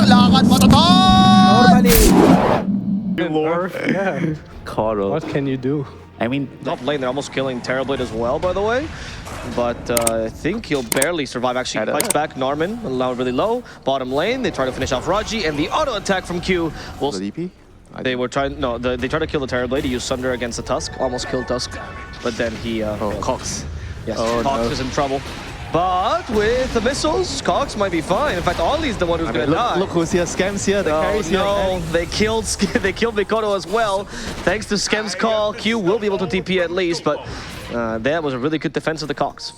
lakad matatag! Normally. Lord. Yeah. Coddle. What can you do? I mean, Top lane, they're almost killing Terrorblade as well, by the way. But I think he'll barely survive. Actually, fights back Narman, allowed really low. Bottom lane, they try to finish off Raji, and the auto attack from Q will. The DP? They were trying. No, they tried to kill the Terrorblade. He used Sunder against the Tusk, almost killed Tusk, but then he. Cox. Yes, Oh, Cox no. is in trouble. But with the missiles, Cox might be fine. In fact, Ollie's the one who's gonna die. Look who's here, Scam's here, the carry's here. No, they killed Mikoto as well. Thanks to Skem's call, Q will be able to TP at least, but that was a really good defense of the Cox.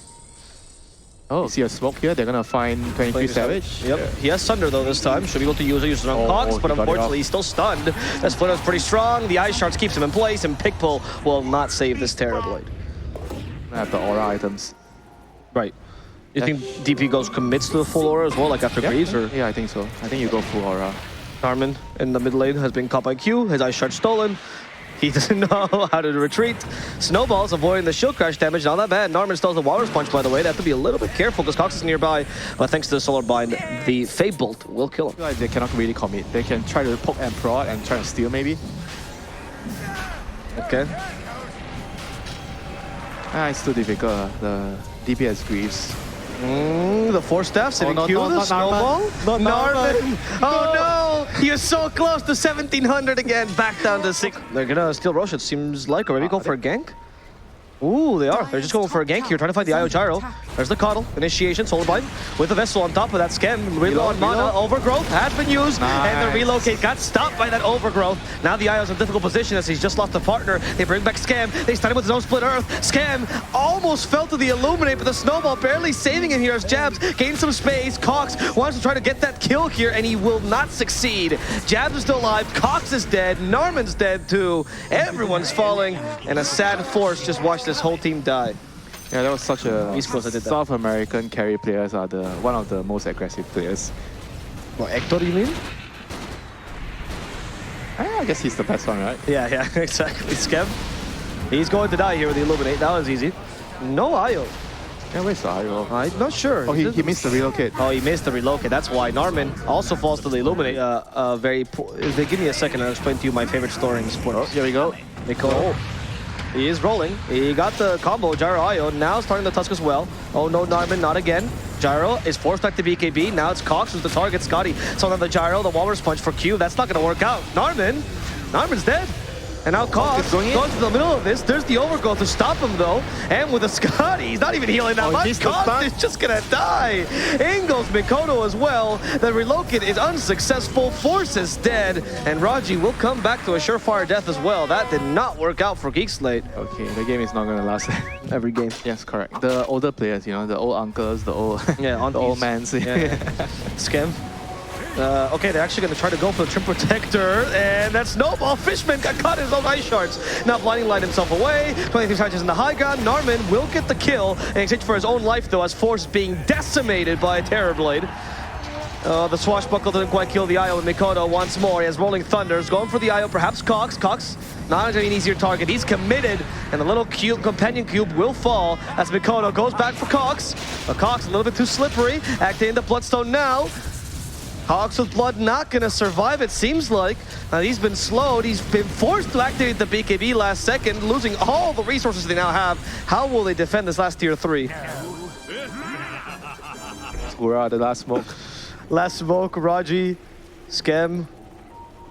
Oh, see a smoke here, they're gonna find 23 Savage. Yep, he has Sunder though this time. Should be able to use it on Cox, but he got it unfortunately off. he's still stunned. That split was pretty strong. The Ice Shards keeps him in place, and Pickpull will not save this Terrorblade. I have the aura items. Right. You think DP goes commits to the full aura as well, like after Greaves? Or Yeah, I think so. I think you go full aura. Narman in the mid lane has been caught by Q. His Ice Shard stolen. He doesn't know how to retreat. Snowball's avoiding the shield crash damage. Not that bad. Narman still has the Walrus Punch, by the way. They have to be a little bit careful because Cox is nearby. But thanks to the Solar Bind, the Fade Bolt will kill him. I feel like they cannot really commit. They can try to poke and prod and try to steal maybe. Okay. It's too difficult. The DPS Greaves. The Force Staff sitting no, Q, no, the not Snowball. Narman. Not Narman. Oh no! You're so close to 1700 again. Back down to 6. They're gonna steal Rosh, it seems like, or maybe go for a gank. Ooh, they are. They're just going for a gank here, trying to find the IO Gyro. There's the Coddle, initiation, Solar Bind, with the Vessel on top of that Scam. Reload on mana, Overgrowth has been used, and the Relocate got stopped by that Overgrowth. Now the IO's in a difficult position as he's just lost a partner. They bring back Scam, they stun him with his own Split Earth. Scam almost fell to the Illuminate, but the Snowball barely saving him here as Jabs gains some space. Cox wants to try to get that kill here, and he will not succeed. Jabs is still alive, Cox is dead, Narman's dead too. Everyone's falling, and a sad Force just watched this whole team die. Yeah, that was such a... East Coast that did that. South American carry players are one of the most aggressive players. What, Hector, you mean? I guess he's the best one, right? Yeah, exactly. Scam. He's going to die here with the Illuminate. That was easy. No IO. Yeah, where's the IO? I'm not sure. Oh, he missed the relocate. Oh, he missed the relocate. That's why. Narman also falls to the Illuminate. Very poor. If they give me a second, I'll explain to you my favorite story in sports. Oh, here we go. Mikoto. He is rolling. He got the combo, Gyro IO. Now starting the Tusk as well. Oh no, Narman, not again. Gyro is forced back to BKB. Now it's Cox who's the target. Scotty. So now the Gyro, the Walrus Punch for Q. That's not going to work out. Narman's dead. And now Cox goes to the middle of this. There's the Overgrowth to stop him though. And with the Scotty, he's not even healing that much. Cox is just gonna die. In goes Mikoto as well. The relocate is unsuccessful. Force is dead. And Raji will come back to a surefire death as well. That did not work out for Geek Slate. Okay, the game is not going to last Every game. Yes, correct. The older players, you know, the old uncles, the old, the old mans. Yeah. Scam. Okay, they're actually going to try to go for the Trim Protector, and that Snowball Fishman got caught in his own Ice Shards. Now Blinding Light himself away, 23 charges in the high ground. Narman will get the kill in exchange for his own life, though, as Force being decimated by a Terrorblade. The Swashbuckle didn't quite kill the IO, and Mikoto once more. He has Rolling Thunders, going for the IO, perhaps Cox. Cox, not an easier target. He's committed, and the little cube, companion cube will fall as Mikoto goes back for Cox. But Cox a little bit too slippery, activating the Bloodstone now. Cox with Blood not gonna survive, it seems like. He's been slowed, he's been forced to activate the BKB last second, losing all the resources they now have. How will they defend this last tier 3? Ura, the last smoke. Last smoke, Raji, Scam.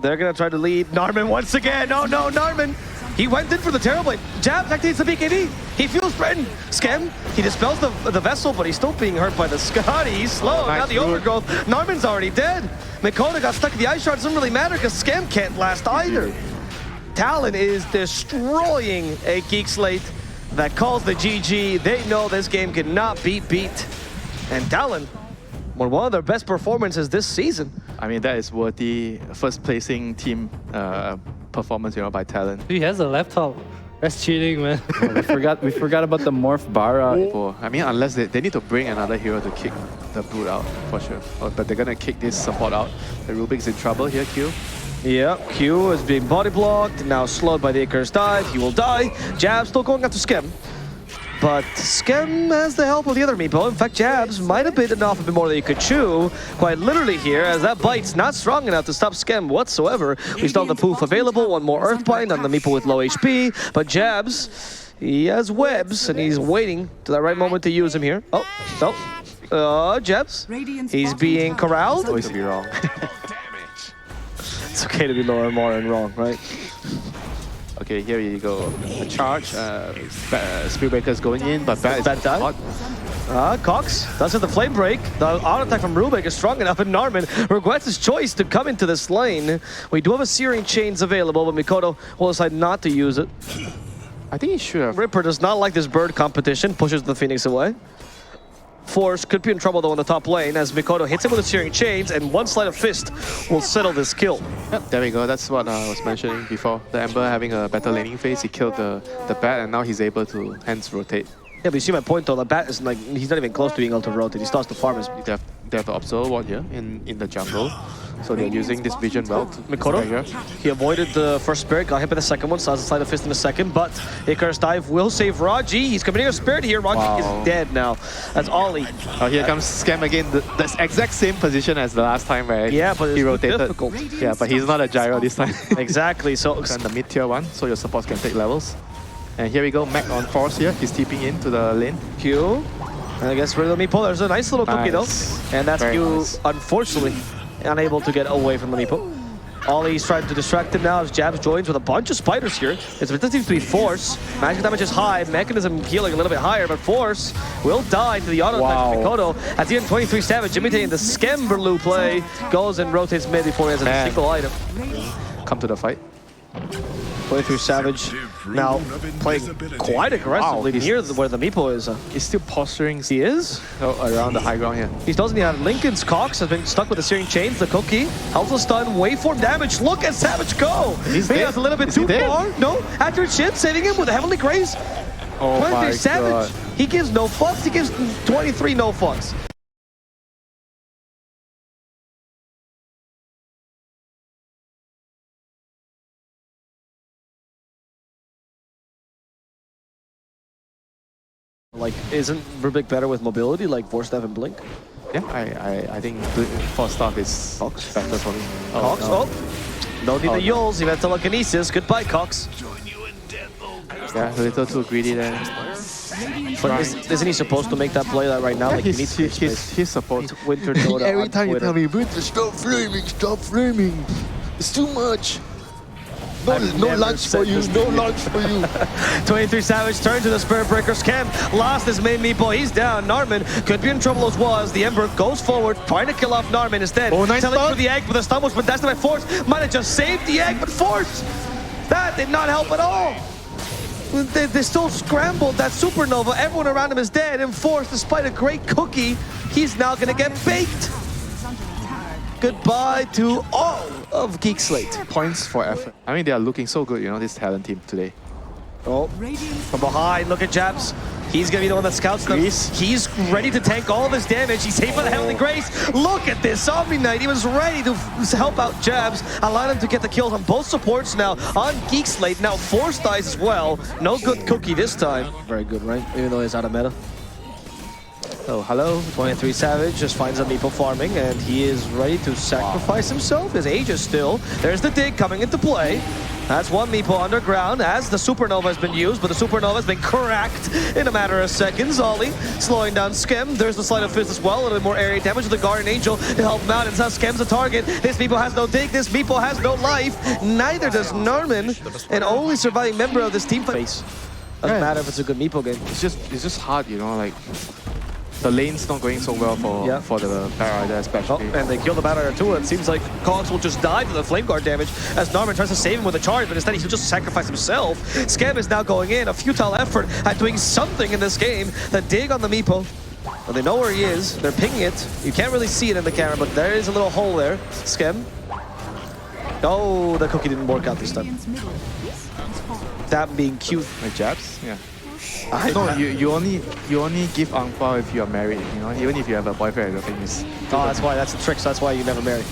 They're gonna try to lead. Narman once again. Oh no, Narman! He went in for the Terrorblade. Jabs activates the BKB. He feels threatened. Scam, he dispels the Vessel, but he's still being hurt by the Scotty. He's slow. Now the Overgrowth. Narman's already dead. Mikoto got stuck in the Ice Shard. Doesn't really matter because Scam can't last either. Talon is destroying a Geek Slate that calls the GG. They know this game cannot be beat. And Talon, one of their best performances this season. I mean, that is worthy first placing team performance, you know, by Talon. He has a laptop. That's cheating, man. we forgot about the Morph Bara. I mean, unless they need to bring another hero to kick the Brute out, for sure. But they're gonna kick this support out. The Rubik's in trouble here, Q. Yeah, Q is being body blocked, now slowed by the Icarus dive. He will die. Jab still going after Scam. but Scrim has the help of the other Meepo. In fact, Jabs might have bitten off a bit more than he could chew, quite literally here, as that bite's not strong enough to stop Scrim whatsoever. We still have the poof available, one more Earthbind on the Meepo with low HP, but Jabs, he has webs, and he's waiting to the right moment to use them here. Oh, no. Jabs, he's being corralled. Always to be wrong. It's okay to be lower and more and wrong, right? Okay, here you go. A charge. Spearbreaker's going in, but Bat is Bat died. hot. Cox does have the flame break. The auto attack from Rubik is strong enough, and Narman regrets his choice to come into this lane. We do have a Searing Chains available, but Mikoto will decide not to use it. I think he should have. Ripper does not like this bird competition, pushes the Phoenix away. Force could be in trouble though in the top lane as Mikoto hits him with a Searing Chains, and one sleight of fist will settle this kill. Yep, there we go. That's what I was mentioning before. The Ember having a better laning phase, he killed the Bat, and now he's able to hence rotate. Yeah, but you see my point though, the Bat is like, he's not even close to being able to rotate. He starts to farm his... They have to observe one here in the jungle. So they're using this vision well to Mikoto, he avoided the first spirit, got hit by the second one, so has a sleight of fist in the second, but Icarus dive will save Raji. He's committing a spirit here. Raji is dead now. That's Ollie. Oh, here comes Scam again. The exact same position as the last time, right? Yeah, but he it's rotated. difficult. Yeah, but he's not a gyro this time. Exactly. So And the mid tier one, so your supports can take levels. And here we go, Mac on Force here. He's TPing into the lane. Q. And I guess rid of the Meepo. There's a nice little cookie though. And that's Very Q, nice. unfortunately, unable to get away from the Meepo. Ollie's trying to distract him now as Jabs joins with a bunch of spiders here. It doesn't seem to be Force. Magic damage is high, Mechanism healing a little bit higher, but Force will die to the auto attack of Mikoto. At the end, 23 Savage imitating the Skemberlu play, goes and rotates mid before he has a single item. Come to the fight. 23 Savage now playing quite aggressively near where the Meepo is. He's still posturing. He is? Around the high ground here. He doesn't even have Lincoln's Cox has been stuck with the Searing Chains, the cookie. Helps the stun, waveform damage. Look at Savage go! He's Maybe dead. that's a little bit Is he too dead? far. No, accurate shit, saving him with a Heavenly Grace. Oh 23 my Savage. god. He gives no fucks, he gives 23 no fucks. Like, isn't Rubik better with mobility, like Force Dev and Blink? Yeah, I think Force Staff is better for me. Cox, no. no need the Yules, he had telekinesis. Goodbye, Cox. Yeah, a little too greedy there. But isn't he supposed to make that play right now? Like, he's supposed to. Winter Dota Every on time you Twitter. tell me, Winter, stop flaming. It's too much. No lunch for you, no lunch for you. 23 Savage turns to the Spirit Breaker. Scam lost his main Meepo. He's down. Narman could be in trouble as well as the Ember goes forward, trying to kill off Narman instead. Oh, nice Telling stun. for the egg, but the stun was dashed by Force. Might have just saved the egg, but Force! That did not help at all. They still scrambled that supernova. Everyone around him is dead, and Force, despite a great cookie, he's now gonna get baked. Goodbye to all of Geek Slate. Points for effort. I mean, they are looking so good, you know, this Talon team today. Oh, from behind, look at Jabs. He's gonna be the one that scouts them. He's ready to tank all of his damage. He's safe by the Heavenly Grace. Look at this, Zombie Knight. He was ready to help out Jabs, allowing him to get the kills on both supports now on Geek Slate. Now Force dies as well. No good cookie this time. Very good, right? Even though he's out of meta. Oh, hello. 23 Savage just finds a Meepo farming, and he is ready to sacrifice himself. His age is still. There's the dig coming into play. That's one Meepo underground as the Supernova has been used, but the Supernova has been cracked in a matter of seconds. Ollie slowing down Schem. There's the Sleight of Fist as well. A little bit more area damage with the Guardian Angel to help him out. And now Schem's a target. This Meepo has no dig. This Meepo has no life. Neither does Narman, an only surviving member of this team. Doesn't matter if it's a good Meepo game. It's just hard, you know, like the lane's not going so well for the Batrider especially. Oh, and they kill the Batrider too. It seems like Cogs will just die to the Flame Guard damage as Narman tries to save him with a charge, but instead he'll just sacrifice himself. Scam is now going in, a futile effort at doing something in this game. The dig on the Meepo. Well, they know where he is. They're pinging it. You can't really see it in the camera, but there is a little hole there. Scam. Oh, the cookie didn't work out this time. That being cute. Like Jabs? Yeah. No, you only give ang pao if you are married, you know, even if you have a boyfriend or girlfriend. Oh, that's why, that's the trick, so that's why you never marry.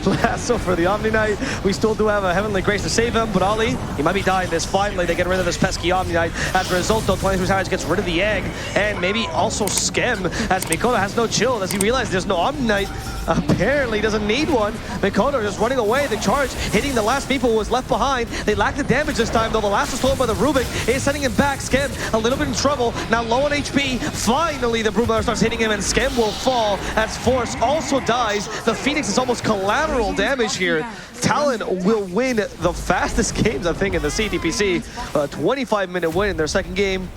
Lasso for the Omni Knight. We still do have a Heavenly Grace to save him, but Ollie, he might be dying this. Finally, they get rid of this pesky Omni Knight. As a result, though, 23 Savage gets rid of the egg, and maybe also Scrim, as Mikoto has no chill, as he realizes there's no Omni Knight. Apparently doesn't need one. Mikoto just running away. The charge hitting the last people who was left behind. They lack the damage this time, though. The last was stolen by the Rubik. Is sending him back. Scrim a little bit in trouble. Now low on HP. Finally, the Brewmiller starts hitting him, and Scrim will fall as Force also dies. The Phoenix is almost collateral damage here. Talon will win the fastest games, I think, in the CDPC. A 25-minute win in their second game.